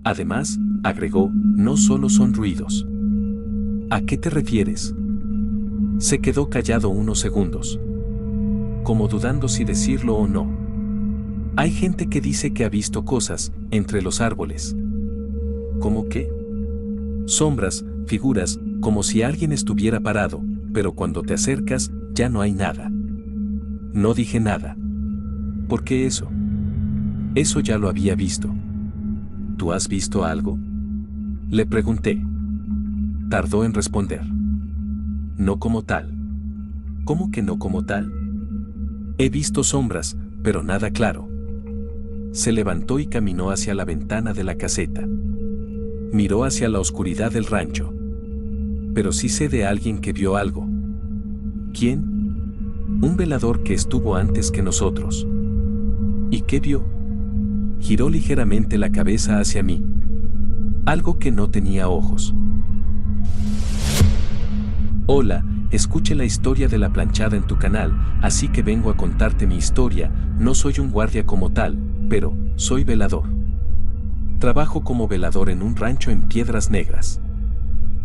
Además, agregó, no solo son ruidos. ¿A qué te refieres? Se quedó callado unos segundos, como dudando si decirlo o no. Hay gente que dice que ha visto cosas entre los árboles. ¿Cómo qué? Sombras, figuras, como si alguien estuviera parado, pero cuando te acercas, ya no hay nada. No dije nada. ¿Por qué eso? Eso ya lo había visto. ¿Tú has visto algo? Le pregunté. Tardó en responder. No como tal. ¿Cómo que no como tal? He visto sombras, pero nada claro. Se levantó y caminó hacia la ventana de la caseta. Miró hacia la oscuridad del rancho. Pero sí sé de alguien que vio algo. ¿Quién? Un velador que estuvo antes que nosotros. ¿Y qué vio? Giró ligeramente la cabeza hacia mí. Algo que no tenía ojos. Hola, escuche la historia de la planchada en tu canal, así que vengo a contarte mi historia. No soy un guardia como tal, pero soy velador. Trabajo como velador en un rancho en Piedras Negras.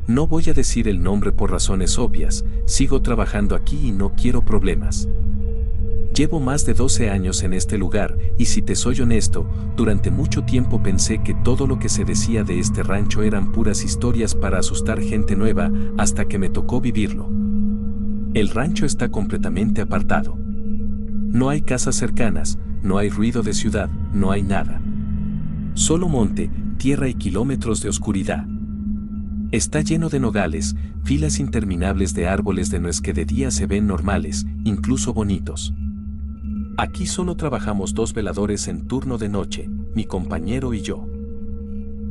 No voy a decir el nombre por razones obvias, sigo trabajando aquí y no quiero problemas. Llevo más de 12 años en este lugar, y si te soy honesto, durante mucho tiempo pensé que todo lo que se decía de este rancho eran puras historias para asustar gente nueva, hasta que me tocó vivirlo. El rancho está completamente apartado. No hay casas cercanas, no hay ruido de ciudad, no hay nada. Solo monte, tierra y kilómetros de oscuridad. Está lleno de nogales, filas interminables de árboles de nuez que de día se ven normales, incluso bonitos. Aquí solo trabajamos 2 veladores en turno de noche, mi compañero y yo.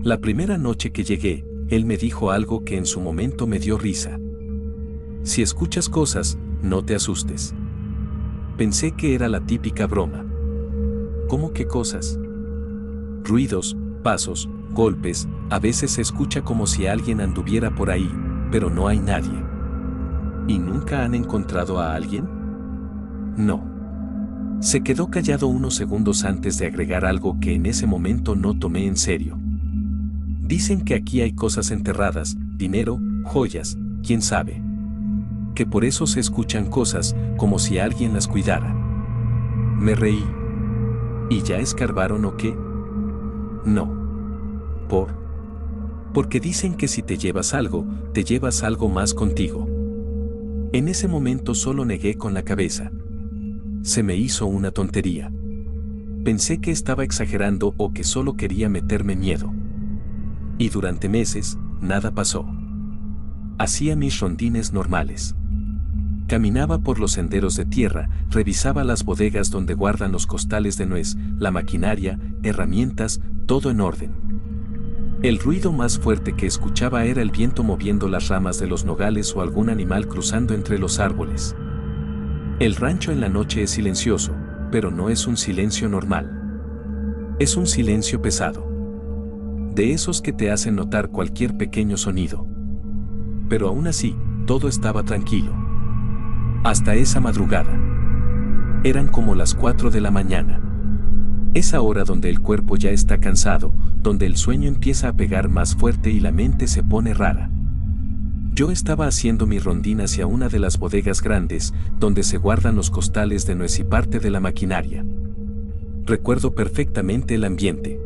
La primera noche que llegué, él me dijo algo que en su momento me dio risa. Si escuchas cosas, no te asustes. Pensé que era la típica broma. ¿Cómo qué cosas? Ruidos, pasos, golpes, a veces se escucha como si alguien anduviera por ahí, pero no hay nadie. ¿Y nunca han encontrado a alguien? No. Se quedó callado unos segundos antes de agregar algo que en ese momento no tomé en serio. Dicen que aquí hay cosas enterradas, dinero, joyas, quién sabe. Que por eso se escuchan cosas, como si alguien las cuidara. Me reí. ¿Y ya escarbaron o qué? No. Porque dicen que si te llevas algo más contigo. En ese momento solo negué con la cabeza. Se me hizo una tontería. Pensé que estaba exagerando o que solo quería meterme miedo. Y durante meses, nada pasó. Hacía mis rondines normales. Caminaba por los senderos de tierra, revisaba las bodegas donde guardan los costales de nuez, la maquinaria, herramientas, todo en orden. El ruido más fuerte que escuchaba era el viento moviendo las ramas de los nogales o algún animal cruzando entre los árboles. El rancho en la noche es silencioso, pero no es un silencio normal. Es un silencio pesado. De esos que te hacen notar cualquier pequeño sonido. Pero aún así, todo estaba tranquilo. Hasta esa madrugada. Eran como las 4 de la mañana. Esa hora donde el cuerpo ya está cansado, donde el sueño empieza a pegar más fuerte y la mente se pone rara. Yo estaba haciendo mi rondín hacia una de las bodegas grandes, donde se guardan los costales de nuez y parte de la maquinaria. Recuerdo perfectamente el ambiente.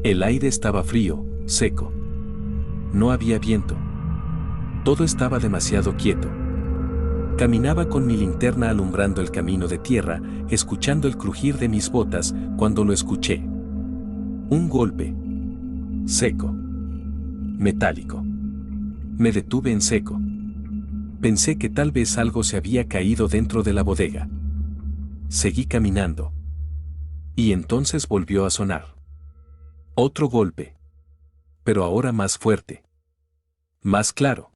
El aire estaba frío, seco. No había viento. Todo estaba demasiado quieto. Caminaba con mi linterna alumbrando el camino de tierra, escuchando el crujir de mis botas, cuando lo escuché. Un golpe. Seco. Metálico. Me detuve en seco. Pensé que tal vez algo se había caído dentro de la bodega. Seguí caminando. Y entonces volvió a sonar. Otro golpe. Pero ahora más fuerte. Más claro.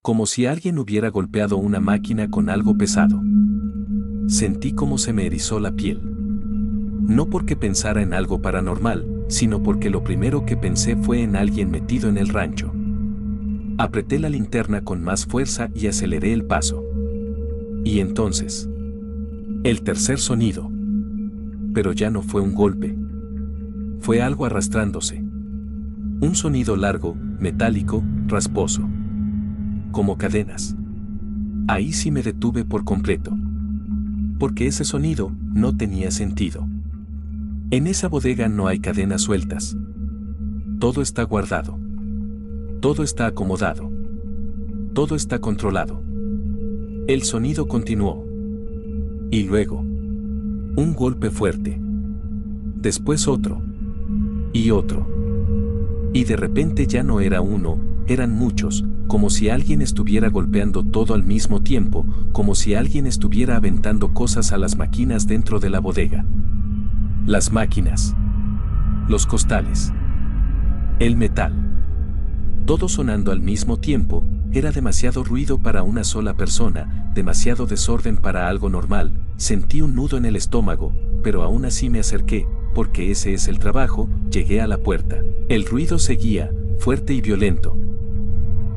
Como si alguien hubiera golpeado una máquina con algo pesado. Sentí como se me erizó la piel. No porque pensara en algo paranormal, sino porque lo primero que pensé fue en alguien metido en el rancho. Apreté la linterna con más fuerza y aceleré el paso. Y entonces, el tercer sonido. Pero ya no fue un golpe. Fue algo arrastrándose. Un sonido largo, metálico, rasposo. Como cadenas. Ahí sí me detuve por completo. Porque ese sonido no tenía sentido. En esa bodega no hay cadenas sueltas. Todo está guardado. Todo está acomodado. Todo está controlado. El sonido continuó. Y luego, un golpe fuerte. Después otro. Y otro. Y de repente ya no era uno, eran muchos, como si alguien estuviera golpeando todo al mismo tiempo, como si alguien estuviera aventando cosas a las máquinas dentro de la bodega. Las máquinas. Los costales. El metal. Todo sonando al mismo tiempo, era demasiado ruido para una sola persona, demasiado desorden para algo normal. Sentí un nudo en el estómago, pero aún así me acerqué, porque ese es el trabajo. Llegué a la puerta. El ruido seguía, fuerte y violento.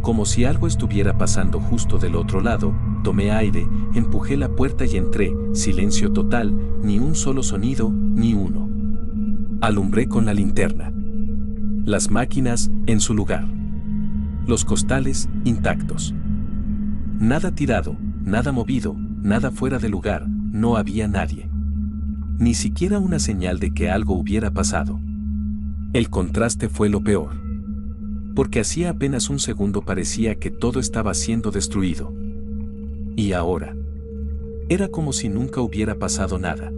Como si algo estuviera pasando justo del otro lado, tomé aire, empujé la puerta y entré. Silencio total, ni un solo sonido, ni uno. Alumbré con la linterna. Las máquinas, en su lugar. Los costales, intactos. Nada tirado, nada movido, nada fuera de lugar, no había nadie. Ni siquiera una señal de que algo hubiera pasado. El contraste fue lo peor. Porque hacía apenas un segundo parecía que todo estaba siendo destruido. Y ahora. Era como si nunca hubiera pasado nada.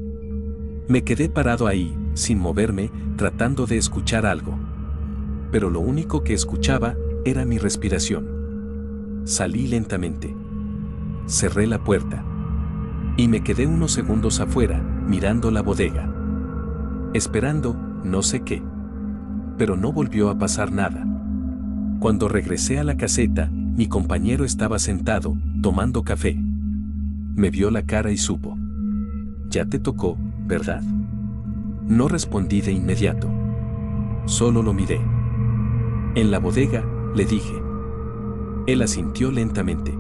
Me quedé parado ahí, sin moverme, tratando de escuchar algo. Pero lo único que escuchaba era mi respiración. Salí lentamente. Cerré la puerta. Y me quedé unos segundos afuera, mirando la bodega. Esperando, no sé qué. Pero no volvió a pasar nada. Cuando regresé a la caseta, mi compañero estaba sentado, tomando café. Me vio la cara y supo. Ya te tocó, ¿verdad? No respondí de inmediato. Solo lo miré. En la bodega, le dije. Él asintió lentamente.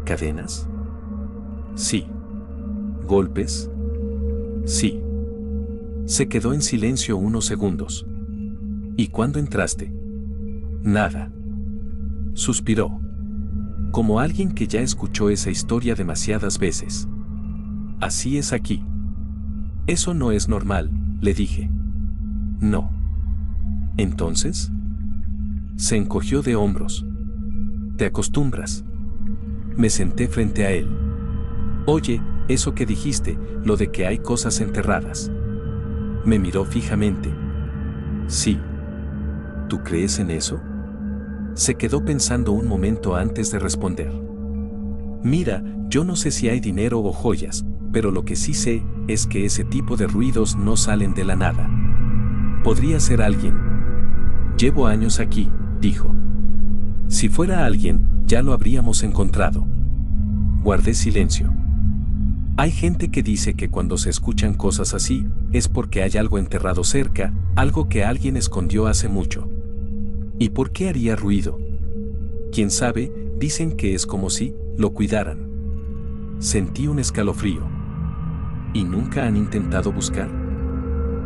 ¿Cadenas? Sí. ¿Golpes? Sí. Se quedó en silencio unos segundos. ¿Y cuándo entraste? Nada. Suspiró. Como alguien que ya escuchó esa historia demasiadas veces. Así es aquí. Eso no es normal, le dije. No. ¿Entonces? Se encogió de hombros. ¿Te acostumbras? Me senté frente a él. Oye, eso que dijiste, lo de que hay cosas enterradas. Me miró fijamente. Sí. ¿Tú crees en eso? Se quedó pensando un momento antes de responder. Mira, yo no sé si hay dinero o joyas, pero lo que sí sé es que ese tipo de ruidos no salen de la nada. Podría ser alguien. Llevo años aquí, dijo. Si fuera alguien, ya lo habríamos encontrado. Guardé silencio. Hay gente que dice que cuando se escuchan cosas así, es porque hay algo enterrado cerca, algo que alguien escondió hace mucho. ¿Y por qué haría ruido? Quién sabe, dicen que es como si lo cuidaran. Sentí un escalofrío. ¿Y nunca han intentado buscar?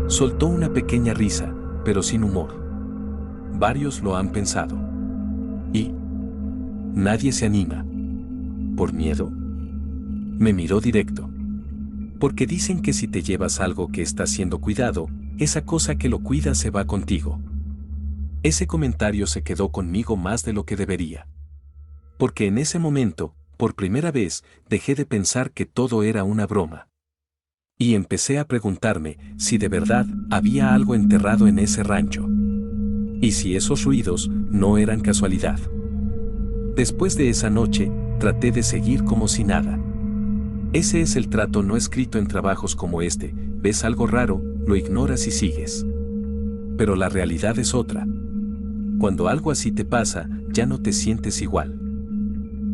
Soltó una pequeña risa, pero sin humor. Varios lo han pensado. ¿Y? Nadie se anima. ¿Por miedo? Me miró directo. Porque dicen que si te llevas algo que está siendo cuidado, esa cosa que lo cuida se va contigo. Ese comentario se quedó conmigo más de lo que debería. Porque en ese momento, por primera vez, dejé de pensar que todo era una broma. Y empecé a preguntarme si de verdad había algo enterrado en ese rancho. Y si esos ruidos no eran casualidad. Después de esa noche, traté de seguir como si nada. Ese es el trato no escrito en trabajos como este: ves algo raro, lo ignoras y sigues. Pero la realidad es otra. Cuando algo así te pasa, ya no te sientes igual.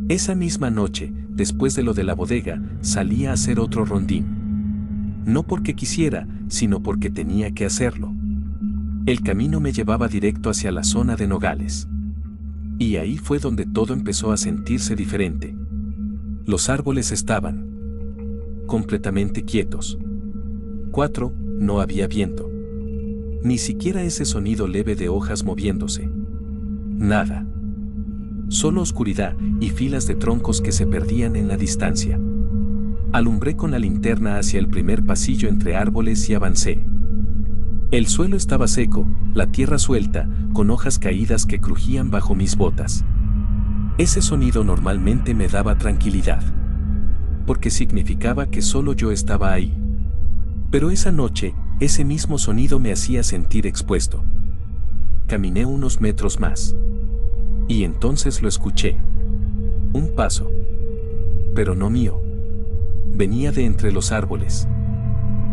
Esa misma noche, después de lo de la bodega, salí a hacer otro rondín. No porque quisiera, sino porque tenía que hacerlo. El camino me llevaba directo hacia la zona de Nogales. Y ahí fue donde todo empezó a sentirse diferente. Los árboles estaban completamente quietos. 4. No había viento. Ni siquiera ese sonido leve de hojas moviéndose. Nada. Solo oscuridad y filas de troncos que se perdían en la distancia. Alumbré con la linterna hacia el primer pasillo entre árboles y avancé. El suelo estaba seco, la tierra suelta, con hojas caídas que crujían bajo mis botas. Ese sonido normalmente me daba tranquilidad, porque significaba que solo yo estaba ahí. Pero esa noche, ese mismo sonido me hacía sentir expuesto. Caminé unos metros más. Y entonces lo escuché. Un paso. Pero no mío. Venía de entre los árboles.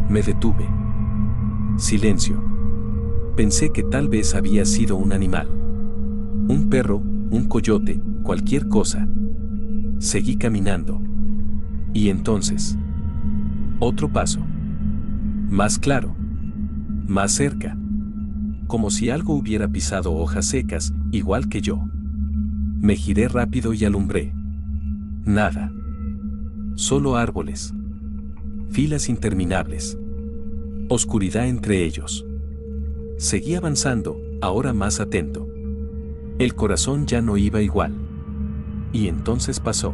Me detuve. Silencio. Pensé que tal vez había sido un animal. Un perro, un coyote, cualquier cosa. Seguí caminando. Y entonces, otro paso. Más claro. Más cerca. Como si algo hubiera pisado hojas secas, igual que yo. Me giré rápido y alumbré. Nada. Solo árboles. Filas interminables. Oscuridad entre ellos. Seguí avanzando, ahora más atento. El corazón ya no iba igual. Y entonces pasó.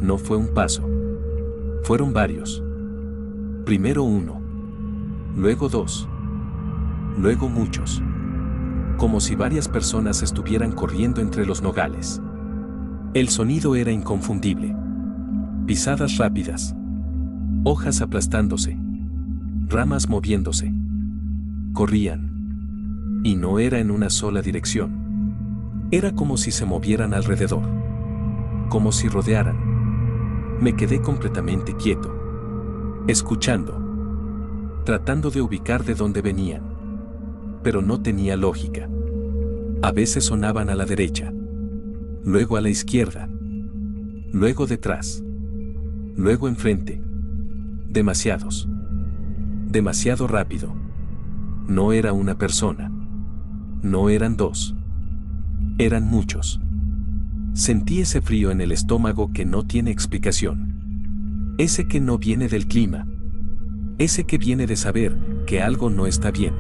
No fue un paso. Fueron varios. Primero uno. Luego dos. Luego muchos. Como si varias personas estuvieran corriendo entre los nogales. El sonido era inconfundible. Pisadas rápidas. Hojas aplastándose. Ramas moviéndose. Corrían. Y no era en una sola dirección. Era como si se movieran alrededor. Como si rodearan. Me quedé completamente quieto. Escuchando. Tratando de ubicar de dónde venían. Pero no tenía lógica. A veces sonaban a la derecha. Luego a la izquierda. Luego detrás. Luego enfrente. Demasiados. Demasiado rápido. No era una persona. No eran dos. Eran muchos. Sentí ese frío en el estómago que no tiene explicación. Ese que no viene del clima. Ese que viene de saber que algo no está bien.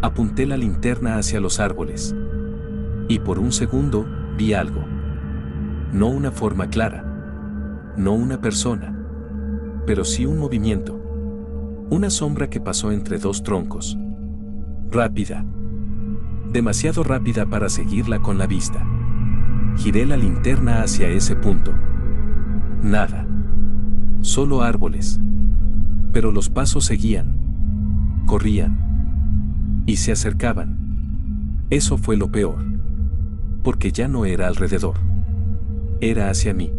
Apunté la linterna hacia los árboles. Y por un segundo, vi algo. No una forma clara. No una persona. Pero sí un movimiento. Una sombra que pasó entre dos troncos. Rápida. Demasiado rápida para seguirla con la vista. Giré la linterna hacia ese punto. Nada. Solo árboles. Pero los pasos seguían. Corrían. Y se acercaban. Eso fue lo peor. Porque ya no era alrededor. Era hacia mí.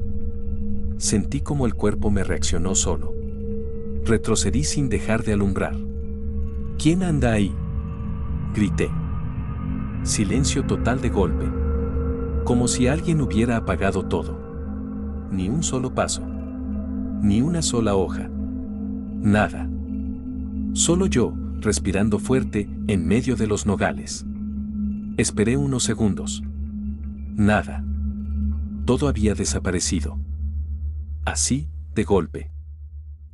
Sentí como el cuerpo me reaccionó solo. Retrocedí sin dejar de alumbrar. ¿Quién anda ahí?, grité. Silencio total de golpe. Como si alguien hubiera apagado todo. Ni un solo paso. Ni una sola hoja. Nada. Solo yo, respirando fuerte, en medio de los nogales. Esperé unos segundos. Nada. Todo había desaparecido. Así, de golpe.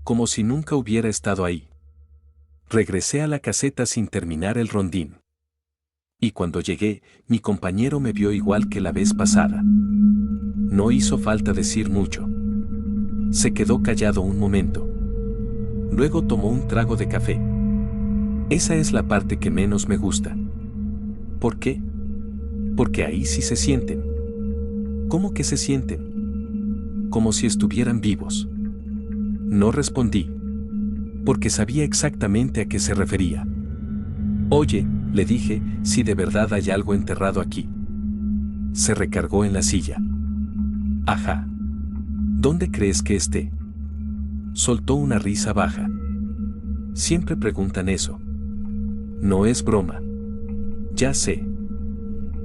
Como si nunca hubiera estado ahí. Regresé a la caseta sin terminar el rondín. Y cuando llegué, mi compañero me vio igual que la vez pasada. No hizo falta decir mucho. Se quedó callado un momento. Luego tomó un trago de café. Esa es la parte que menos me gusta. ¿Por qué? Porque ahí sí se sienten. ¿Cómo que se sienten? Como si estuvieran vivos. No respondí. Porque sabía exactamente a qué se refería. Oye, le dije, si de verdad hay algo enterrado aquí. Se recargó en la silla. Ajá. ¿Dónde crees que esté? Soltó una risa baja. Siempre preguntan eso. No es broma. Ya sé.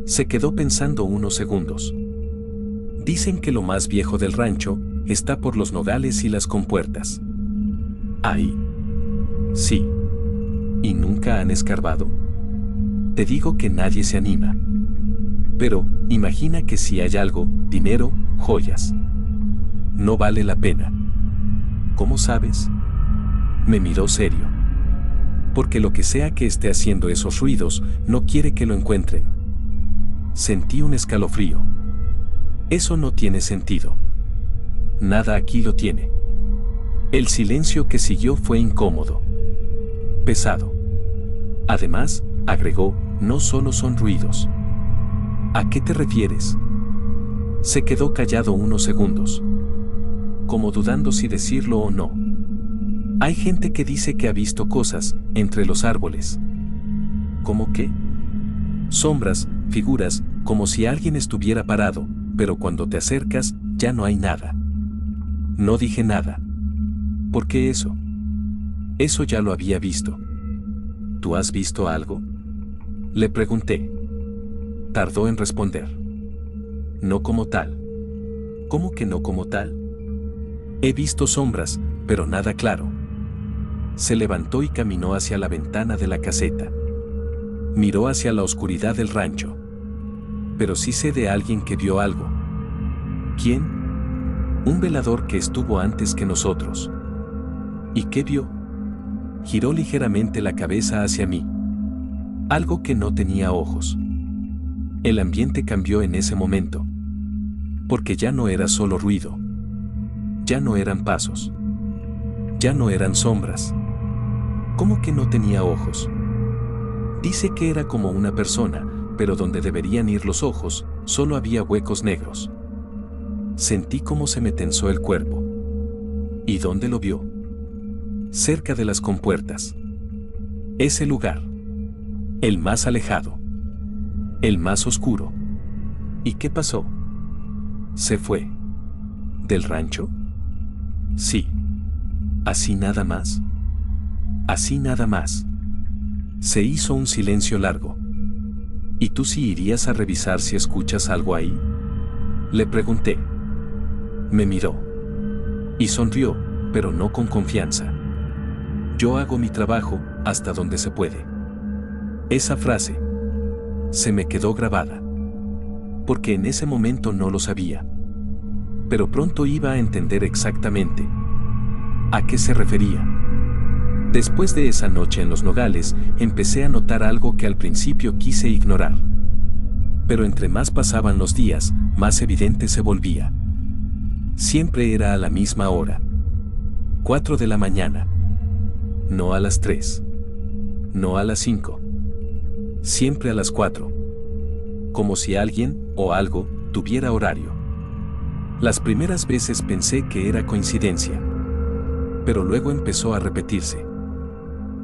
Se quedó pensando unos segundos. Dicen que lo más viejo del rancho está por los nogales y las compuertas. Ahí. Sí. ¿Y nunca han escarbado? Te digo que nadie se anima. Pero, imagina que si hay algo, dinero, joyas. No vale la pena. ¿Cómo sabes? Me miró serio. Porque lo que sea que esté haciendo esos ruidos, no quiere que lo encuentren. Sentí un escalofrío. Eso no tiene sentido. Nada aquí lo tiene. El silencio que siguió fue incómodo. Pesado. Además, agregó, no solo son ruidos. ¿A qué te refieres? Se quedó callado unos segundos, como dudando si decirlo o no. Hay gente que dice que ha visto cosas entre los árboles. ¿Cómo qué? Sombras, figuras, como si alguien estuviera parado, pero cuando te acercas, ya no hay nada. No dije nada. ¿Por qué eso? Eso ya lo había visto. ¿Tú has visto algo? Le pregunté. Tardó en responder. No como tal. ¿Cómo que no como tal? He visto sombras, pero nada claro. Se levantó y caminó hacia la ventana de la caseta. Miró hacia la oscuridad del rancho. Pero sí sé de alguien que vio algo. ¿Quién? Un velador que estuvo antes que nosotros. ¿Y qué vio? Giró ligeramente la cabeza hacia mí. Algo que no tenía ojos. El ambiente cambió en ese momento. Porque ya no era solo ruido. Ya no eran pasos. Ya no eran sombras. ¿Cómo que no tenía ojos? Dice que era como una persona, pero donde deberían ir los ojos, solo había huecos negros. Sentí cómo se me tensó el cuerpo. ¿Y dónde lo vio? Cerca de las compuertas. Ese lugar. El más alejado. El más oscuro. ¿Y qué pasó? Se fue. ¿Del rancho? Sí. ¿Así nada más? Así nada más. Se hizo un silencio largo. ¿Y tú sí irías a revisar si escuchas algo ahí? Le pregunté. Me miró. Y sonrió, pero no con confianza. Yo hago mi trabajo hasta donde se puede. Esa frase se me quedó grabada. Porque en ese momento no lo sabía. Pero pronto iba a entender exactamente a qué se refería. Después de esa noche en los nogales, empecé a notar algo que al principio quise ignorar. Pero entre más pasaban los días, más evidente se volvía. Siempre era a la misma hora. 4 de la mañana. No a las 3. No a las 5. Siempre a las 4. Como si alguien, o algo, tuviera horario. Las primeras veces pensé que era coincidencia. Pero luego empezó a repetirse.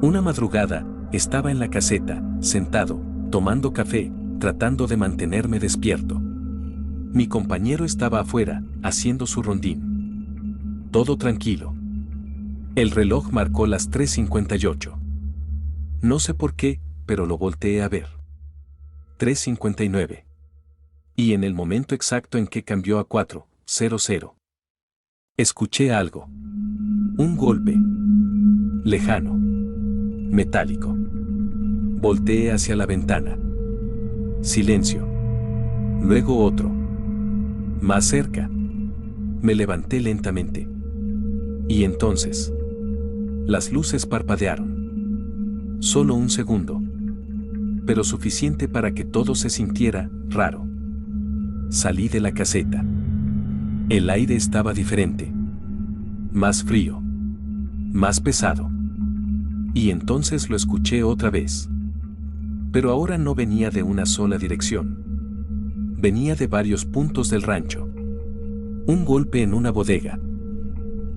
Una madrugada, estaba en la caseta, sentado, tomando café, tratando de mantenerme despierto. Mi compañero estaba afuera, haciendo su rondín. Todo tranquilo. El reloj marcó las 3:58. No sé por qué, pero lo volteé a ver. 3:59. Y en el momento exacto en que cambió a 4:00. Escuché algo. Un golpe. Lejano. Metálico. Volteé hacia la ventana. Silencio. Luego otro. Más cerca. Me levanté lentamente. Y entonces, las luces parpadearon. Solo un segundo. Pero suficiente para que todo se sintiera raro. Salí de la caseta. El aire estaba diferente. Más frío. Más pesado. Y entonces lo escuché otra vez. Pero ahora no venía de una sola dirección. Venía de varios puntos del rancho. Un golpe en una bodega.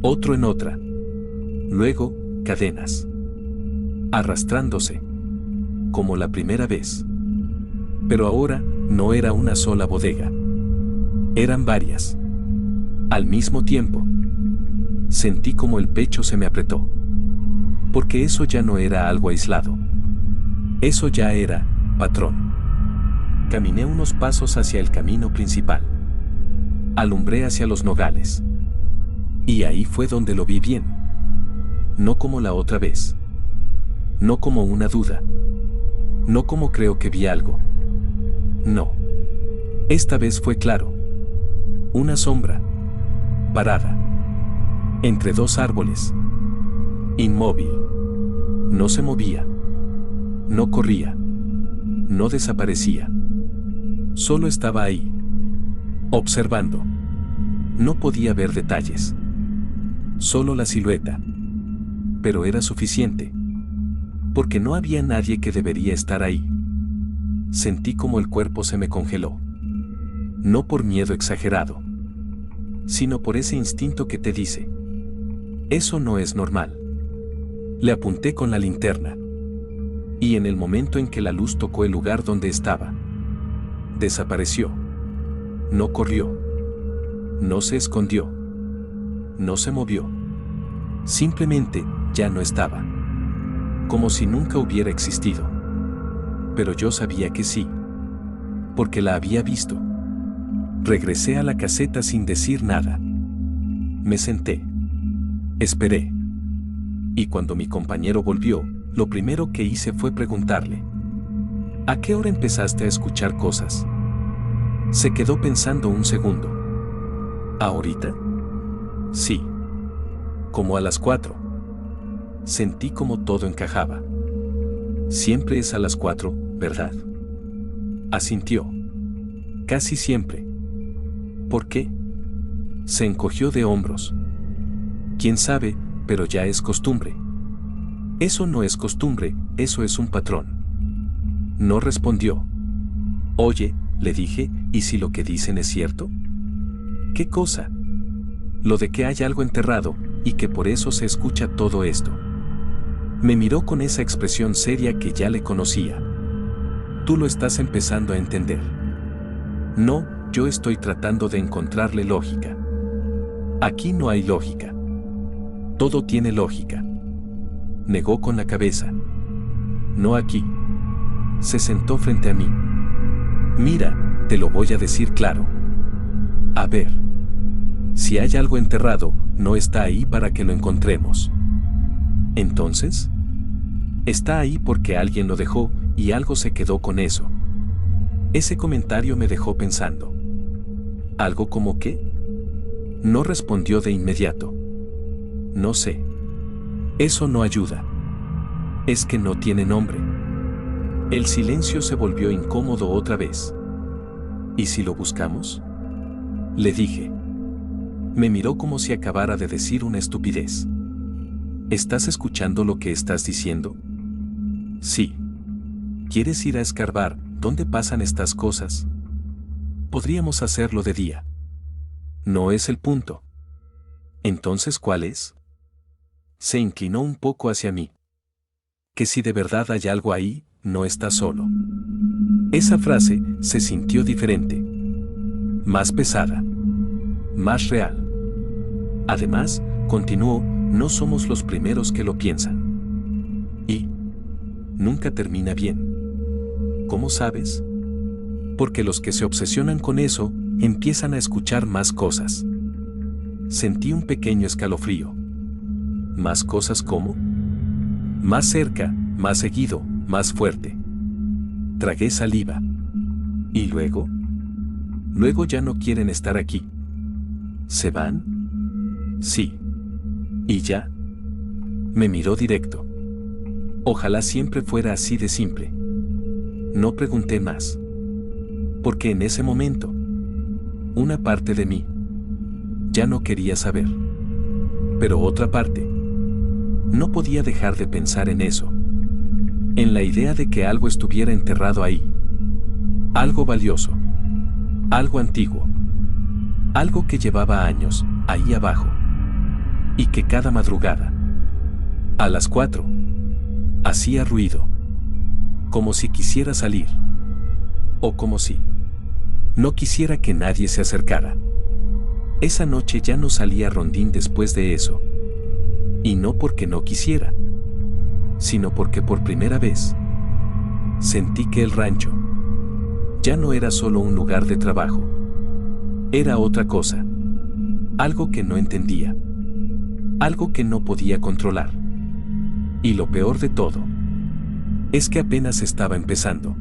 Otro en otra. Luego, cadenas. Arrastrándose. Como la primera vez. Pero ahora, no era una sola bodega. Eran varias. Al mismo tiempo. Sentí como el pecho se me apretó. Porque eso ya no era algo aislado. Eso ya era patrón. Caminé unos pasos hacia el camino principal. Alumbré hacia los nogales. Y ahí fue donde lo vi bien. No como la otra vez. No como una duda. No como creo que vi algo. No. Esta vez fue claro. Una sombra. Parada. Entre dos árboles. Inmóvil. No se movía. No corría. No desaparecía. Solo estaba ahí, observando. No podía ver detalles. Solo la silueta. Pero era suficiente. Porque no había nadie que debería estar ahí. Sentí como el cuerpo se me congeló. No por miedo exagerado, sino por ese instinto que te dice: eso no es normal. Le apunté con la linterna. Y en el momento en que la luz tocó el lugar donde estaba, desapareció. No corrió. No se escondió. No se movió. Simplemente ya no estaba. Como si nunca hubiera existido. Pero yo sabía que sí. Porque la había visto. Regresé a la caseta sin decir nada. Me senté. Esperé. Y cuando mi compañero volvió, lo primero que hice fue preguntarle: ¿a qué hora empezaste a escuchar cosas? Se quedó pensando un segundo. ¿Ahorita? Sí. Como a las 4. Sentí como todo encajaba. Siempre es a las 4, ¿verdad? Asintió. Casi siempre. ¿Por qué? Se encogió de hombros. ¿Quién sabe? Pero ya es costumbre. Eso no es costumbre, eso es un patrón. No respondió. Oye, le dije, ¿y si lo que dicen es cierto? ¿Qué cosa? Lo de que hay algo enterrado, y que por eso se escucha todo esto. Me miró con esa expresión seria que ya le conocía. Tú lo estás empezando a entender. No, yo estoy tratando de encontrarle lógica. Aquí no hay lógica. Todo tiene lógica. Negó con la cabeza. No aquí. Se sentó frente a mí. Mira, te lo voy a decir claro. A ver. Si hay algo enterrado, no está ahí para que lo encontremos. Entonces, está ahí porque alguien lo dejó y algo se quedó con eso. Ese comentario me dejó pensando. ¿Algo como qué? No respondió de inmediato. No sé. Eso no ayuda. Es que no tiene nombre. El silencio se volvió incómodo otra vez. ¿Y si lo buscamos? Le dije. Me miró como si acabara de decir una estupidez. ¿Estás escuchando lo que estás diciendo? Sí. ¿Quieres ir a escarbar dónde pasan estas cosas? Podríamos hacerlo de día. No es el punto. Entonces, ¿cuál es? Se inclinó un poco hacia mí. Que si de verdad hay algo ahí, no está solo. Esa frase se sintió diferente. Más pesada. Más real. Además, continuó, no somos los primeros que lo piensan. Y nunca termina bien. ¿Cómo sabes? Porque los que se obsesionan con eso, empiezan a escuchar más cosas. Sentí un pequeño escalofrío. ¿Más cosas cómo? Más cerca, más seguido, más fuerte. Tragué saliva. ¿Y luego? Luego ya no quieren estar aquí. ¿Se van? Sí. ¿Y ya? Me miró directo. Ojalá siempre fuera así de simple. No pregunté más. Porque en ese momento, una parte de mí ya no quería saber. Pero otra parte no podía dejar de pensar en eso. En la idea de que algo estuviera enterrado ahí. Algo valioso. Algo antiguo. Algo que llevaba años, ahí abajo. Y que cada madrugada, a las 4, hacía ruido. Como si quisiera salir. O como si no quisiera que nadie se acercara. Esa noche ya no salía rondín después de eso. Y no porque no quisiera, sino porque por primera vez sentí que el rancho ya no era solo un lugar de trabajo. Era otra cosa. Algo que no entendía. Algo que no podía controlar. Y lo peor de todo es que apenas estaba empezando.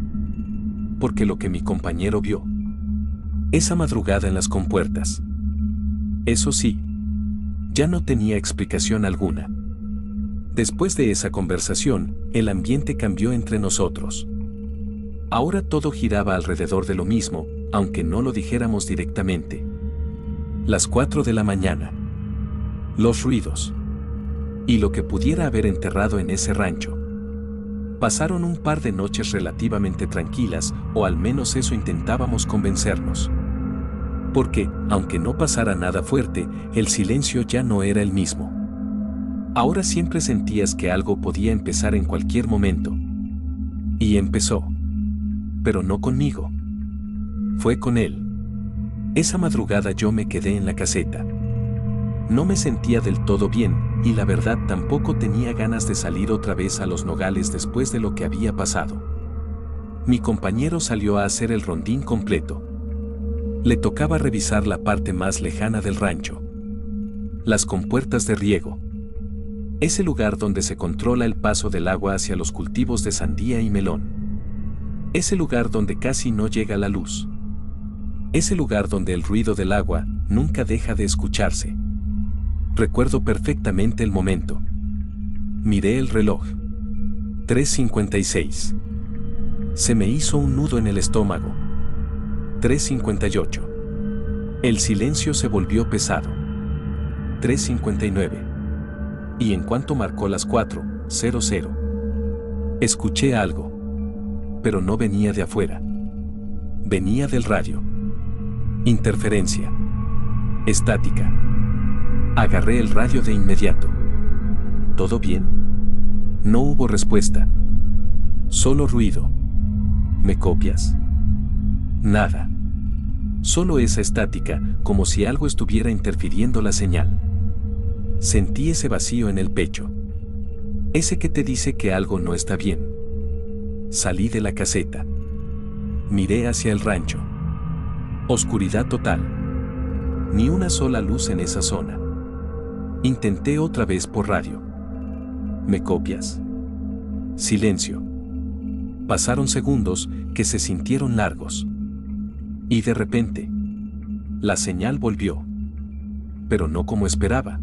Porque lo que mi compañero vio esa madrugada en las compuertas, eso sí, ya no tenía explicación alguna. Después de esa conversación, el ambiente cambió entre nosotros. Ahora todo giraba alrededor de lo mismo, aunque no lo dijéramos directamente. Las 4 de la mañana. Los ruidos. Y lo que pudiera haber enterrado en ese rancho. Pasaron un par de noches relativamente tranquilas, o al menos eso intentábamos convencernos. Porque, aunque no pasara nada fuerte, el silencio ya no era el mismo. Ahora siempre sentías que algo podía empezar en cualquier momento. Y empezó. Pero no conmigo. Fue con él. Esa madrugada yo me quedé en la caseta. No me sentía del todo bien, y la verdad tampoco tenía ganas de salir otra vez a los nogales después de lo que había pasado. Mi compañero salió a hacer el rondín completo. Le tocaba revisar la parte más lejana del rancho. Las compuertas de riego. Ese lugar donde se controla el paso del agua hacia los cultivos de sandía y melón. Ese lugar donde casi no llega la luz. Ese lugar donde el ruido del agua nunca deja de escucharse. Recuerdo perfectamente el momento. Miré el reloj. 3:56. Se me hizo un nudo en el estómago. 3:58. El silencio se volvió pesado. 3:59. Y en cuanto marcó las 4:00, escuché algo. Pero no venía de afuera. Venía del radio. Interferencia. Estática. Agarré el radio de inmediato. ¿Todo bien? No hubo respuesta. Solo ruido. ¿Me copias? Nada. Solo esa estática, como si algo estuviera interfiriendo la señal. Sentí ese vacío en el pecho. Ese que te dice que algo no está bien. Salí de la caseta. Miré hacia el rancho. Oscuridad total. Ni una sola luz en esa zona. Intenté otra vez por radio. ¿Me copias? Silencio. Pasaron segundos que se sintieron largos. Y de repente, la señal volvió. Pero no como esperaba.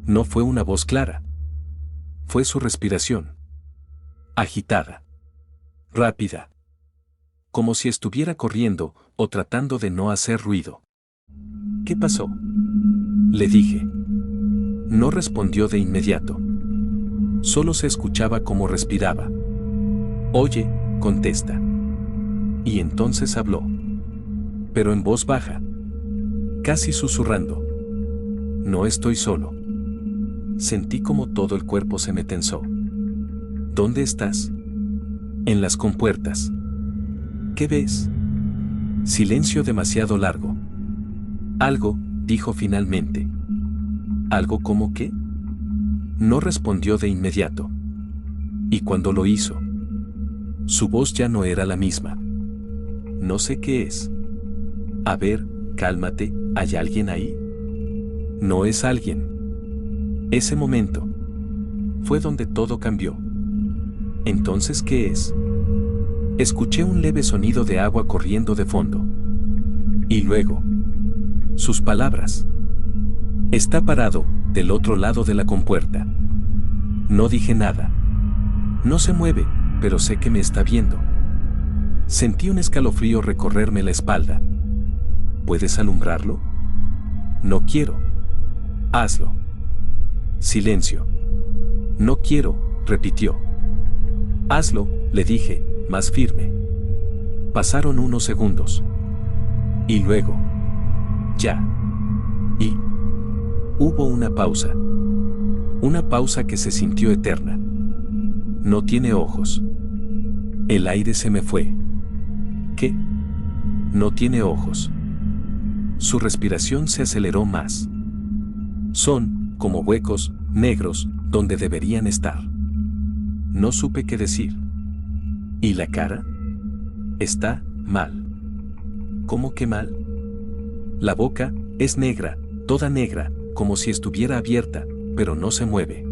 No fue una voz clara. Fue su respiración. Agitada. Rápida. Como si estuviera corriendo o tratando de no hacer ruido. ¿Qué pasó? Le dije. No respondió de inmediato. Solo se escuchaba cómo respiraba. Oye, contesta. Y entonces habló. Pero en voz baja. Casi susurrando. No estoy solo. Sentí como todo el cuerpo se me tensó. ¿Dónde estás? En las compuertas. ¿Qué ves? Silencio demasiado largo. Algo, dijo finalmente. ¿Algo como qué? No respondió de inmediato. Y cuando lo hizo, su voz ya no era la misma. No sé qué es. A ver, cálmate, ¿hay alguien ahí? No es alguien. Ese momento fue donde todo cambió. Entonces, ¿qué es? Escuché un leve sonido de agua corriendo de fondo. Y luego, sus palabras. Está parado, del otro lado de la compuerta. No dije nada. No se mueve, pero sé que me está viendo. Sentí un escalofrío recorrerme la espalda. ¿Puedes alumbrarlo? No quiero. Hazlo. Silencio. No quiero, repitió. Hazlo, le dije, más firme. Pasaron unos segundos. Y luego. Ya. Y. Hubo una pausa. Una pausa que se sintió eterna. No tiene ojos. El aire se me fue. ¿Qué? No tiene ojos. Su respiración se aceleró más. Son, como huecos, negros, donde deberían estar. No supe qué decir. ¿Y la cara? Está mal. ¿Cómo que mal? La boca es negra, toda negra, como si estuviera abierta, pero no se mueve.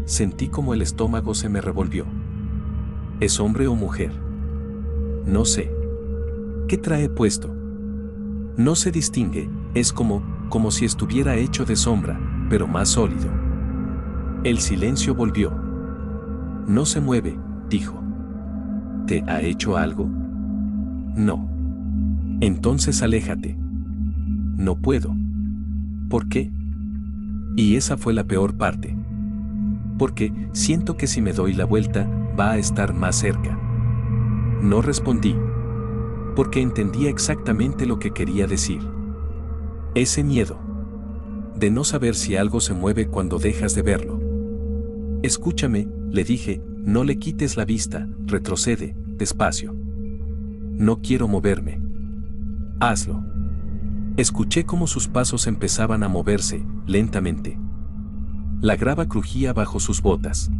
Sentí como el estómago se me revolvió. ¿Es hombre o mujer? No sé. ¿Qué trae puesto? No se distingue, es como si estuviera hecho de sombra, pero más sólido. El silencio volvió. No se mueve, dijo. ¿Te ha hecho algo? No. Entonces aléjate. No puedo. ¿Por qué? Y esa fue la peor parte. Porque siento que si me doy la vuelta, va a estar más cerca. No respondí. Porque entendía exactamente lo que quería decir. Ese miedo. De no saber si algo se mueve cuando dejas de verlo. Escúchame, le dije, no le quites la vista, retrocede, despacio. No quiero moverme. Hazlo. Escuché cómo sus pasos empezaban a moverse, lentamente. La grava crujía bajo sus botas.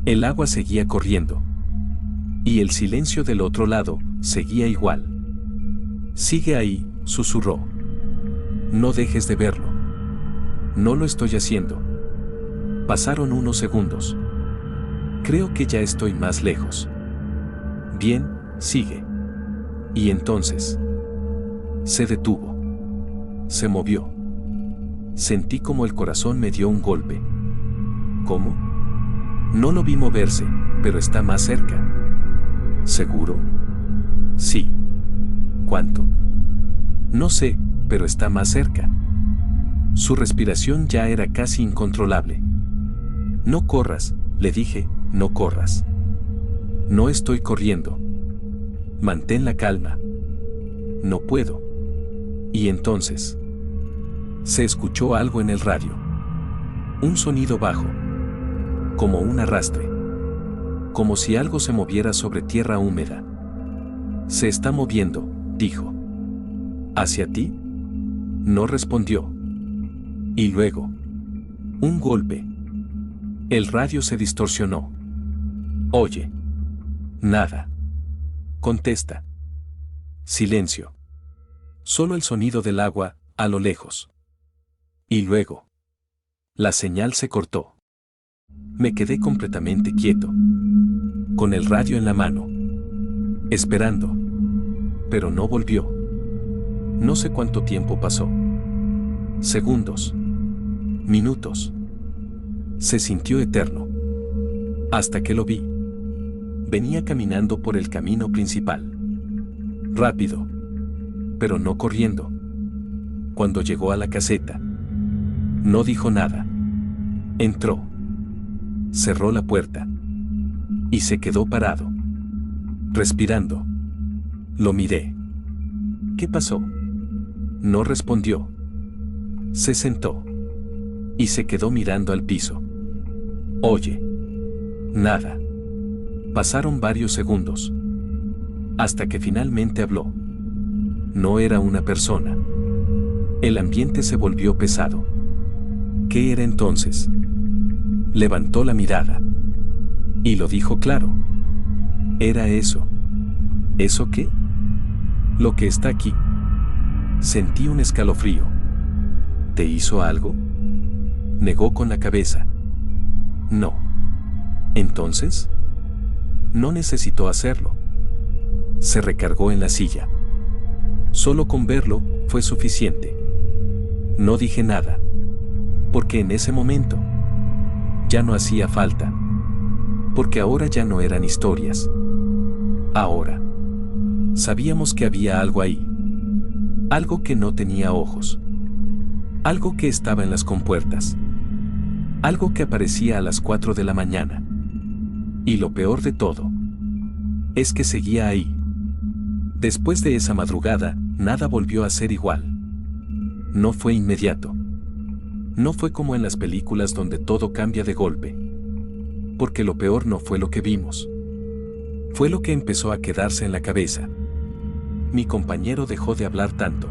El agua seguía corriendo. Y el silencio del otro lado seguía igual. Sigue ahí, susurró. No dejes de verlo. No lo estoy haciendo. Pasaron unos segundos. Creo que ya estoy más lejos. Bien, sigue. Y entonces se detuvo. Se movió. Sentí como el corazón me dio un golpe. ¿Cómo? No lo vi moverse, pero está más cerca. ¿Seguro? Sí. ¿Cuánto? No sé, pero está más cerca. Su respiración ya era casi incontrolable. No corras, le dije, no corras. No estoy corriendo. Mantén la calma. No puedo. Y entonces se escuchó algo en el radio. Un sonido bajo. Como un arrastre. Como si algo se moviera sobre tierra húmeda. Se está moviendo, dijo. ¿Hacia ti? No respondió. Y luego, un golpe. El radio se distorsionó. Oye. Nada. Contesta. Silencio. Solo el sonido del agua, a lo lejos. Y luego, la señal se cortó. Me quedé completamente quieto, con el radio en la mano, esperando. Pero no volvió. No sé cuánto tiempo pasó. Segundos. Minutos. Se sintió eterno. Hasta que lo vi. Venía caminando por el camino principal. Rápido. Pero no corriendo. Cuando llegó a la caseta, no dijo nada. Entró. Cerró la puerta. Y se quedó parado. Respirando. Lo miré. ¿Qué pasó? No respondió. Se sentó. Y se quedó mirando al piso. Oye. Nada. Pasaron varios segundos. Hasta que finalmente habló. No era una persona. El ambiente se volvió pesado. ¿Qué era entonces? Levantó la mirada. Y lo dijo claro. Era eso. ¿Eso qué? Lo que está aquí. Sentí un escalofrío. ¿Te hizo algo? Negó con la cabeza. No. ¿Entonces? No necesitó hacerlo. Se recargó en la silla. Solo con verlo fue suficiente. No dije nada. Porque en ese momento ya no hacía falta. Porque ahora ya no eran historias. Ahora sabíamos que había algo ahí. Algo que no tenía ojos. Algo que estaba en las compuertas. Algo que aparecía a las 4 de la mañana. Y lo peor de todo es que seguía ahí. Después de esa madrugada, nada volvió a ser igual. No fue inmediato. No fue como en las películas donde todo cambia de golpe. Porque lo peor no fue lo que vimos. Fue lo que empezó a quedarse en la cabeza. Mi compañero dejó de hablar tanto.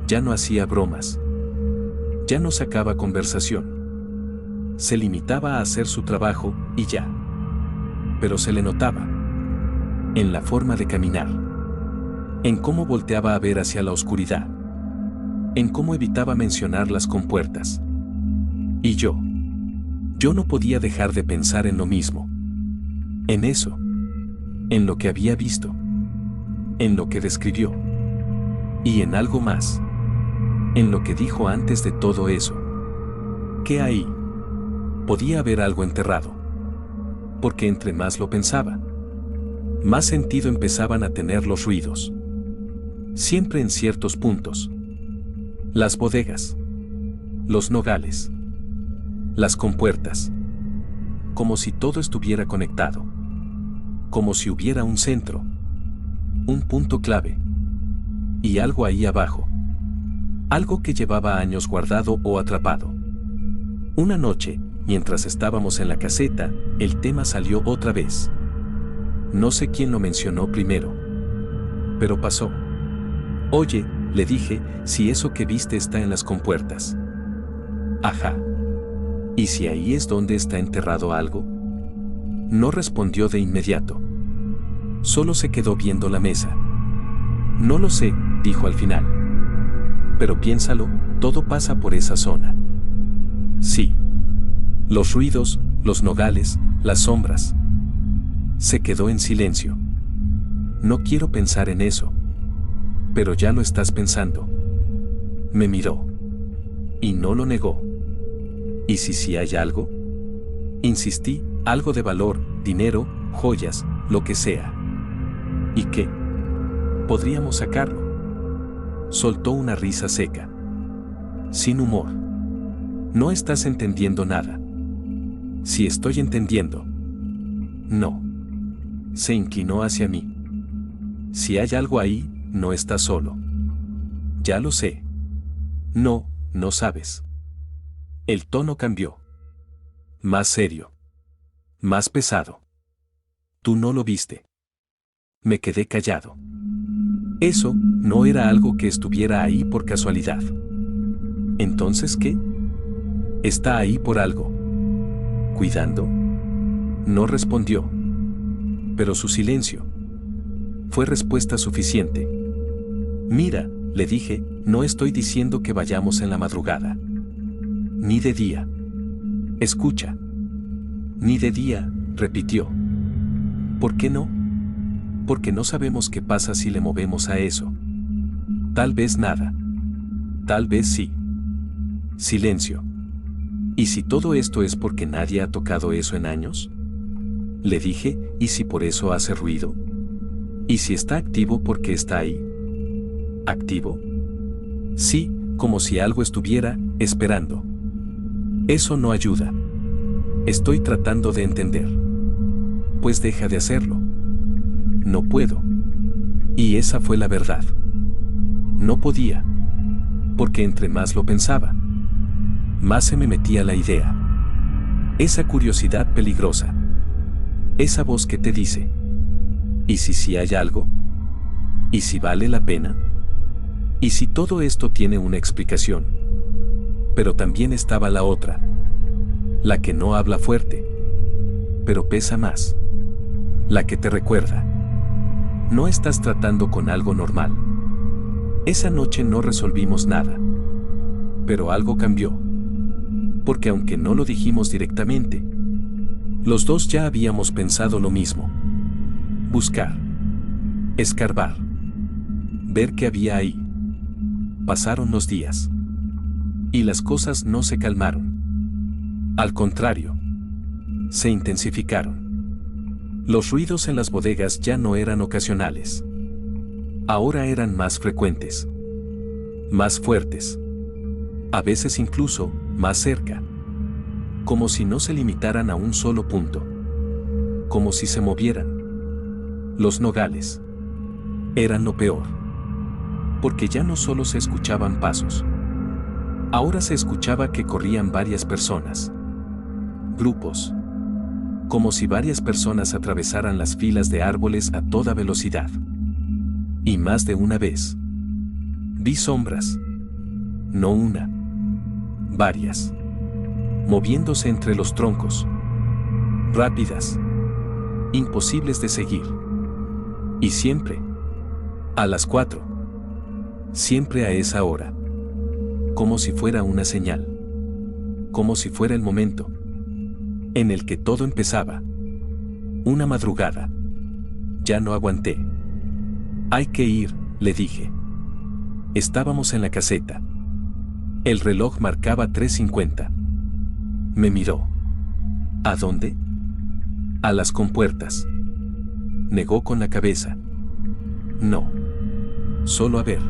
Ya no hacía bromas. Ya no sacaba conversación. Se limitaba a hacer su trabajo y ya. Pero se le notaba. En la forma de caminar. En cómo volteaba a ver hacia la oscuridad. En cómo evitaba mencionar las compuertas. Y yo no podía dejar de pensar en lo mismo. En eso. En lo que había visto. En lo que describió. Y en algo más. En lo que dijo antes de todo eso. ¿Qué hay? Podía haber algo enterrado. Porque entre más lo pensaba, más sentido empezaban a tener los ruidos. Siempre en ciertos puntos. Las bodegas. Los nogales. Las compuertas. Como si todo estuviera conectado. Como si hubiera un centro. Un punto clave. Y algo ahí abajo. Algo que llevaba años guardado o atrapado. Una noche, mientras estábamos en la caseta, el tema salió otra vez. No sé quién lo mencionó primero. Pero pasó. Oye, le dije, si eso que viste está en las compuertas. Ajá. ¿Y si ahí es donde está enterrado algo? No respondió de inmediato. Solo se quedó viendo la mesa. No lo sé, dijo al final. Pero piénsalo, todo pasa por esa zona. Sí. Los ruidos, los nogales, las sombras. Se quedó en silencio. No quiero pensar en eso. Pero ya lo estás pensando. Me miró. Y no lo negó. ¿Y si sí hay algo? Insistí, algo de valor, dinero, joyas, lo que sea. ¿Y qué? Podríamos sacarlo. Soltó una risa seca. Sin humor. No estás entendiendo nada. Si estoy entendiendo. No. Se inclinó hacia mí. Si hay algo ahí, no estás solo. Ya lo sé. No, no sabes. El tono cambió. Más serio. Más pesado. Tú no lo viste. Me quedé callado. Eso no era algo que estuviera ahí por casualidad. ¿Entonces qué? Está ahí por algo. ¿Cuidando? No respondió. Pero su silencio fue respuesta suficiente. Mira, le dije, no estoy diciendo que vayamos en la madrugada. Ni de día. Escucha. Ni de día, repitió. ¿Por qué no? Porque no sabemos qué pasa si le movemos a eso. Tal vez nada. Tal vez sí. Silencio. ¿Y si todo esto es porque nadie ha tocado eso en años? Le dije, ¿y si por eso hace ruido? ¿Y si está activo porque está ahí? ¿Activo? Sí, como si algo estuviera esperando. Eso no ayuda. Estoy tratando de entender. Pues deja de hacerlo. No puedo. Y esa fue la verdad. No podía. Porque entre más lo pensaba, más se me metía la idea. Esa curiosidad peligrosa. Esa voz que te dice, ¿y si sí hay algo? ¿Y si vale la pena? ¿Y si todo esto tiene una explicación? Pero también estaba la otra. La que no habla fuerte, pero pesa más. La que te recuerda. No estás tratando con algo normal. Esa noche no resolvimos nada. Pero algo cambió. Porque aunque no lo dijimos directamente, los dos ya habíamos pensado lo mismo. Buscar. Escarbar. Ver qué había ahí. Pasaron los días. Y las cosas no se calmaron. Al contrario. Se intensificaron. Los ruidos en las bodegas ya no eran ocasionales. Ahora eran más frecuentes. Más fuertes. A veces incluso, más cerca. Como si no se limitaran a un solo punto. Como si se movieran. Los nogales. Eran lo peor. Porque ya no solo se escuchaban pasos. Ahora se escuchaba que corrían varias personas. Grupos. Como si varias personas atravesaran las filas de árboles a toda velocidad. Y más de una vez. Vi sombras. No una. Varias. Moviéndose entre los troncos. Rápidas. Imposibles de seguir. Y siempre. A las 4. Siempre a esa hora. Como si fuera una señal. Como si fuera el momento en el que todo empezaba. Una madrugada. Ya no aguanté. Hay que ir, le dije. Estábamos en la caseta. El reloj marcaba 3:50. Me miró. ¿A dónde? A las compuertas. Negó con la cabeza. No. Solo a ver.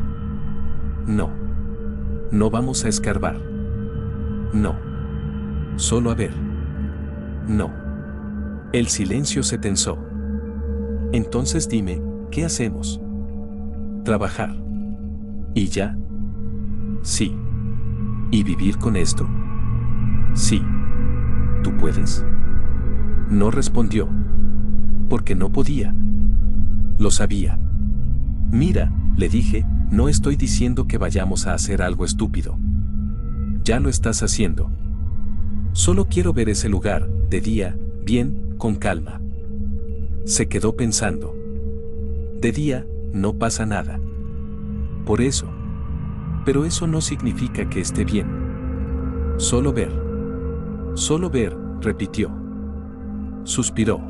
No. No vamos a escarbar. No. Solo a ver. No. El silencio se tensó. Entonces dime, ¿qué hacemos? Trabajar. ¿Y ya? Sí. ¿Y vivir con esto? Sí. ¿Tú puedes? No respondió. Porque no podía. Lo sabía. Mira, le dije, no estoy diciendo que vayamos a hacer algo estúpido. Ya lo estás haciendo. Solo quiero ver ese lugar, de día, bien, con calma. Se quedó pensando. De día, no pasa nada. Por eso. Pero eso no significa que esté bien. Solo ver. Solo ver, repitió. Suspiró.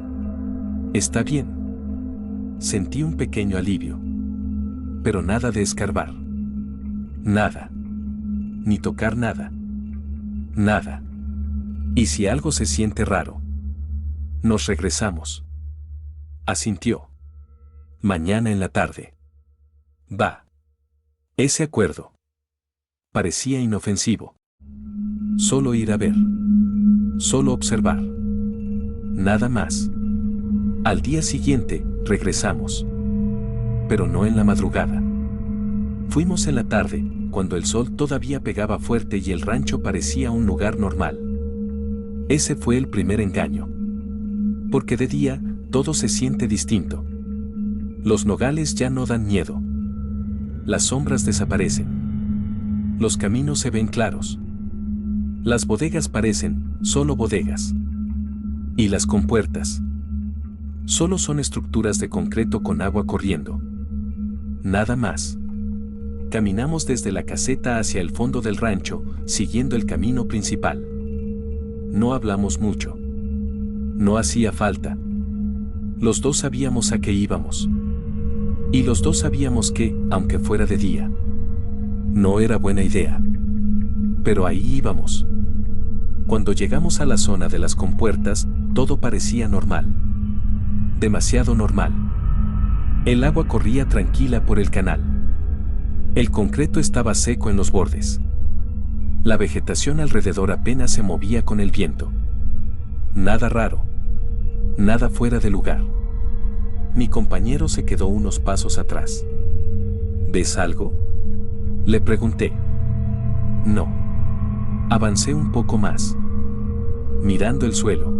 Está bien. Sentí un pequeño alivio. Pero nada de escarbar. Nada. Ni tocar nada. Nada. ¿Y si algo se siente raro? Nos regresamos. Asintió. Mañana en la tarde. Va. Ese acuerdo. Parecía inofensivo. Solo ir a ver. Solo observar. Nada más. Al día siguiente, regresamos. Pero no en la madrugada. Fuimos en la tarde, cuando el sol todavía pegaba fuerte y el rancho parecía un lugar normal. Ese fue el primer engaño. Porque de día, todo se siente distinto. Los nogales ya no dan miedo. Las sombras desaparecen. Los caminos se ven claros. Las bodegas parecen solo bodegas. Y las compuertas solo son estructuras de concreto con agua corriendo. Nada más. Caminamos desde la caseta hacia el fondo del rancho, siguiendo el camino principal. No hablamos mucho. No hacía falta. Los dos sabíamos a qué íbamos. Y los dos sabíamos que, aunque fuera de día, no era buena idea. Pero ahí íbamos. Cuando llegamos a la zona de las compuertas, todo parecía normal. Demasiado normal. El agua corría tranquila por el canal. El concreto estaba seco en los bordes. La vegetación alrededor apenas se movía con el viento. Nada raro. Nada fuera de lugar. Mi compañero se quedó unos pasos atrás. ¿Ves algo? Le pregunté. No. Avancé un poco más. Mirando el suelo.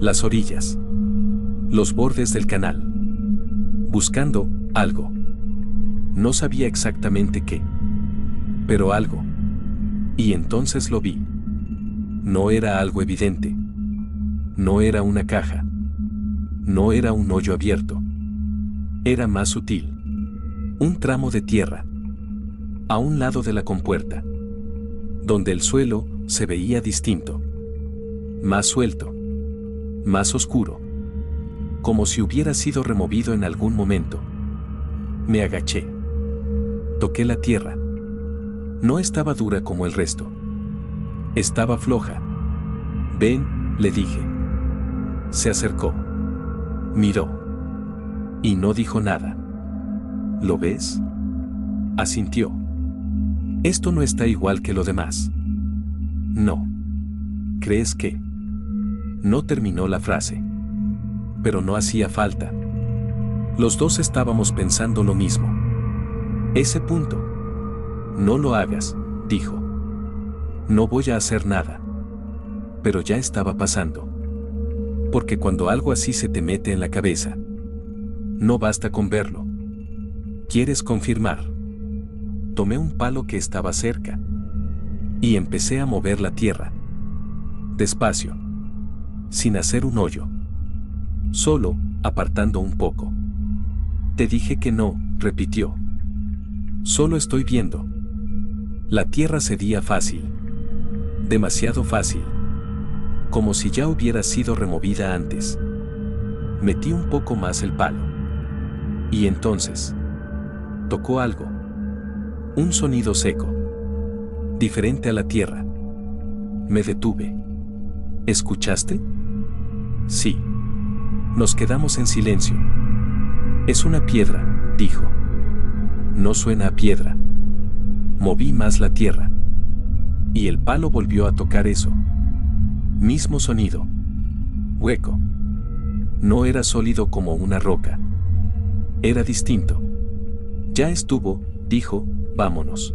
Las orillas. Los bordes del canal. Buscando algo. No sabía exactamente qué. Pero algo. Y entonces lo vi. No era algo evidente. No era una caja. No era un hoyo abierto. Era más sutil. Un tramo de tierra. A un lado de la compuerta. Donde el suelo se veía distinto. Más suelto. Más oscuro. Como si hubiera sido removido en algún momento. Me agaché. Toqué la tierra. No estaba dura como el resto. Estaba floja. Ven, le dije. Se acercó. Miró. Y no dijo nada. ¿Lo ves? Asintió. Esto no está igual que lo demás. No. ¿Crees que? No terminó la frase. Pero no hacía falta. Los dos estábamos pensando lo mismo. Ese punto. No lo hagas, dijo. No voy a hacer nada. Pero ya estaba pasando. Porque cuando algo así se te mete en la cabeza, no basta con verlo. ¿Quieres confirmar? Tomé un palo que estaba cerca y empecé a mover la tierra. Despacio. Sin hacer un hoyo. Solo, apartando un poco. Te dije que no, repitió. Solo estoy viendo. La tierra cedía fácil. Demasiado fácil. Como si ya hubiera sido removida antes. Metí un poco más el palo. Y entonces, tocó algo. Un sonido seco. Diferente a la tierra. Me detuve. ¿Escuchaste? Sí. Nos quedamos en silencio. Es una piedra, dijo. No suena a piedra. Moví más la tierra. Y el palo volvió a tocar eso. Mismo sonido. Hueco. No era sólido como una roca. Era distinto. Ya estuvo, dijo, vámonos.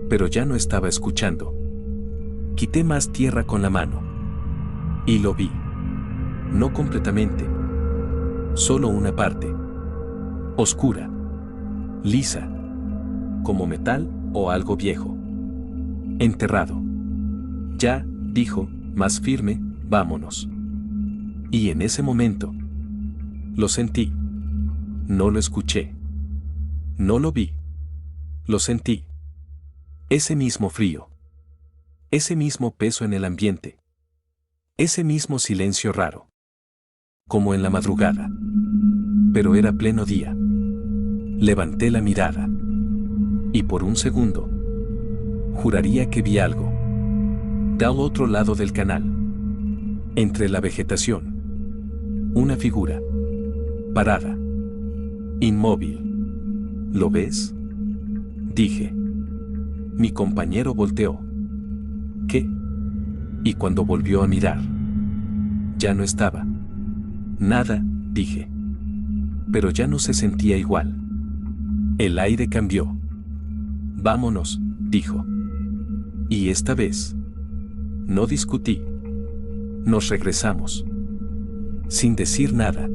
Pero ya no estaba escuchando. Quité más tierra con la mano. Y lo vi. No completamente. Solo una parte. Oscura. Lisa. Como metal o algo viejo. Enterrado. Ya, dijo, más firme, vámonos. Y en ese momento, lo sentí. No lo escuché. No lo vi. Lo sentí. Ese mismo frío. Ese mismo peso en el ambiente. Ese mismo silencio raro. Como en la madrugada. Pero era pleno día. Levanté la mirada. Y por un segundo, juraría que vi algo. Del otro lado del canal. Entre la vegetación. Una figura. Parada. Inmóvil. ¿Lo ves? Dije. Mi compañero volteó. ¿Qué? Y cuando volvió a mirar, ya no estaba. Nada, dije. Pero ya no se sentía igual. El aire cambió. Vámonos, dijo. Y esta vez, no discutí. Nos regresamos. Sin decir nada.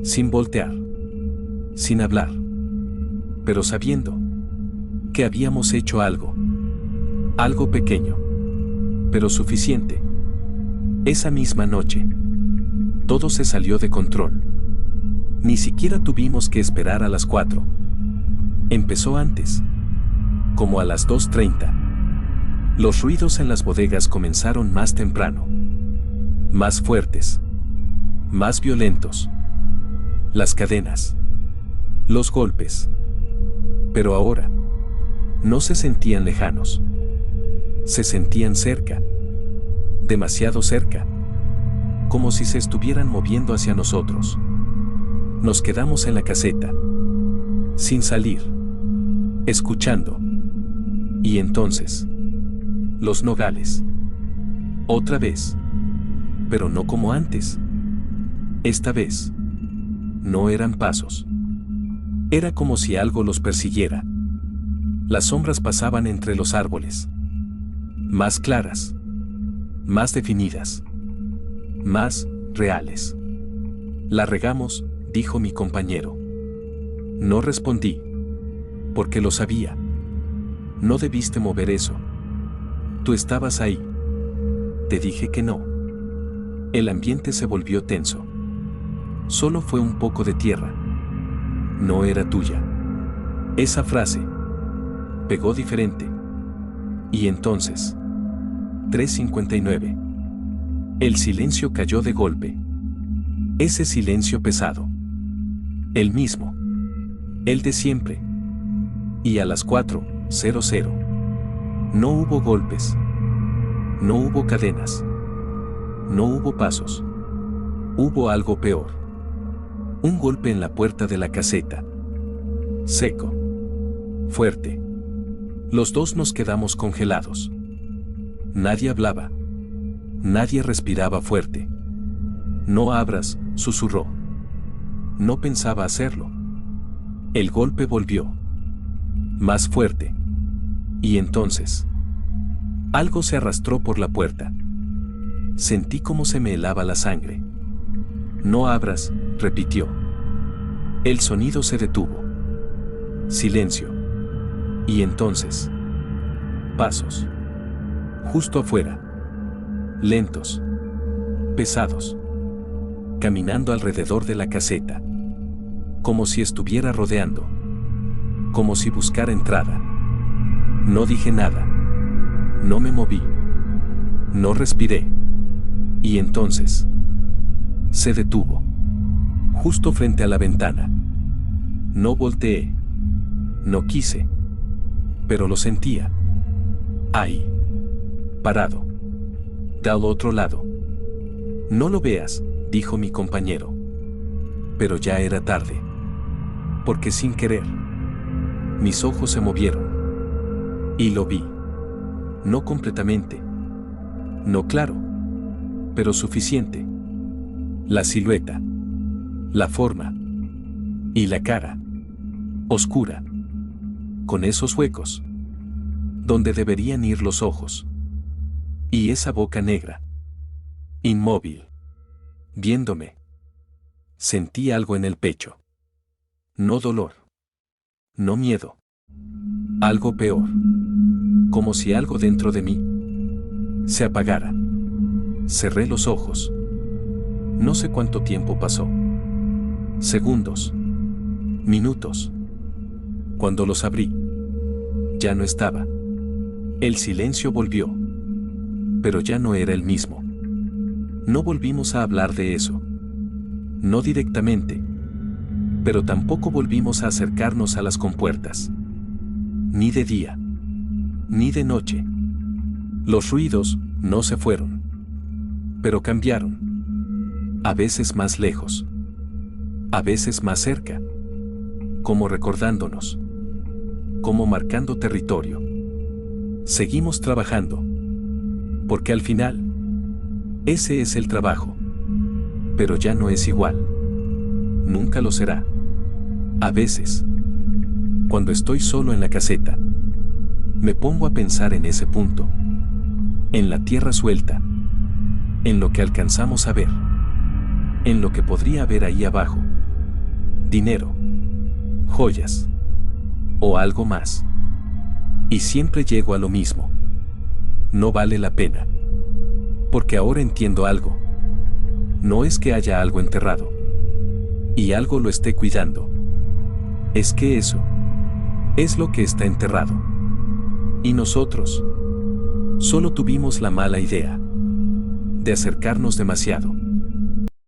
Sin voltear. Sin hablar. Pero sabiendo que habíamos hecho algo. Algo pequeño. Pero suficiente. Esa misma noche, todo se salió de control. Ni siquiera tuvimos que esperar a las 4. Empezó antes. Como a las 2:30. Los ruidos en las bodegas comenzaron más temprano. Más fuertes. Más violentos. Las cadenas. Los golpes. Pero ahora, no se sentían lejanos. Se sentían cerca. Demasiado cerca. Como si se estuvieran moviendo hacia nosotros. Nos quedamos en la caseta. Sin salir. Escuchando. Y entonces, los nogales. Otra vez. Pero no como antes. Esta vez, no eran pasos. Era como si algo los persiguiera. Las sombras pasaban entre los árboles. Más claras. Más definidas. Más reales. La regamos, dijo mi compañero. No respondí. Porque lo sabía. No debiste mover eso. Tú estabas ahí. Te dije que no. El ambiente se volvió tenso. Solo fue un poco de tierra. No era tuya. Esa frase pegó diferente. Y entonces, 3:59. El silencio cayó de golpe. Ese silencio pesado. El mismo. El de siempre. Y a las 4:00. No hubo golpes. No hubo cadenas. No hubo pasos. Hubo algo peor. Un golpe en la puerta de la caseta. Seco. Fuerte. Los dos nos quedamos congelados. Nadie hablaba. Nadie respiraba fuerte. No abras, susurró. No pensaba hacerlo. El golpe volvió. Más fuerte. Y entonces, algo se arrastró por la puerta. Sentí como se me helaba la sangre. No abras, repitió. El sonido se detuvo. Silencio. Y entonces, pasos. Justo afuera. Lentos. Pesados. Caminando alrededor de la caseta. Como si estuviera rodeando. Como si buscara entrada. No dije nada. No me moví. No respiré. Y entonces, se detuvo. Justo frente a la ventana. No volteé. No quise. Pero lo sentía. Ahí. Parado. Da al otro lado. No lo veas, dijo mi compañero. Pero ya era tarde. Porque sin querer, mis ojos se movieron. Y lo vi. No completamente. No claro. Pero suficiente. La silueta. La forma. Y la cara. Oscura. Con esos huecos. Donde deberían ir los ojos. Y esa boca negra. Inmóvil. Viéndome. Sentí algo en el pecho. No dolor. No miedo. Algo peor. Como si algo dentro de mí se apagara. Cerré los ojos. No sé cuánto tiempo pasó. Segundos. Minutos. Cuando los abrí, ya no estaba. El silencio volvió. Pero ya no era el mismo. No volvimos a hablar de eso. No directamente. Pero tampoco volvimos a acercarnos a las compuertas. Ni de día. Ni de noche. Los ruidos no se fueron. Pero cambiaron. A veces más lejos. A veces más cerca. Como recordándonos. Como marcando territorio. Seguimos trabajando. Porque al final, ese es el trabajo. Pero ya no es igual. Nunca lo será. A veces, cuando estoy solo en la caseta, me pongo a pensar en ese punto. En la tierra suelta. En lo que alcanzamos a ver. En lo que podría haber ahí abajo. Dinero. Joyas. O algo más. Y siempre llego a lo mismo. No vale la pena. Porque ahora entiendo algo. No es que haya algo enterrado. Y algo lo esté cuidando. Es que eso es lo que está enterrado. Y nosotros solo tuvimos la mala idea de acercarnos demasiado.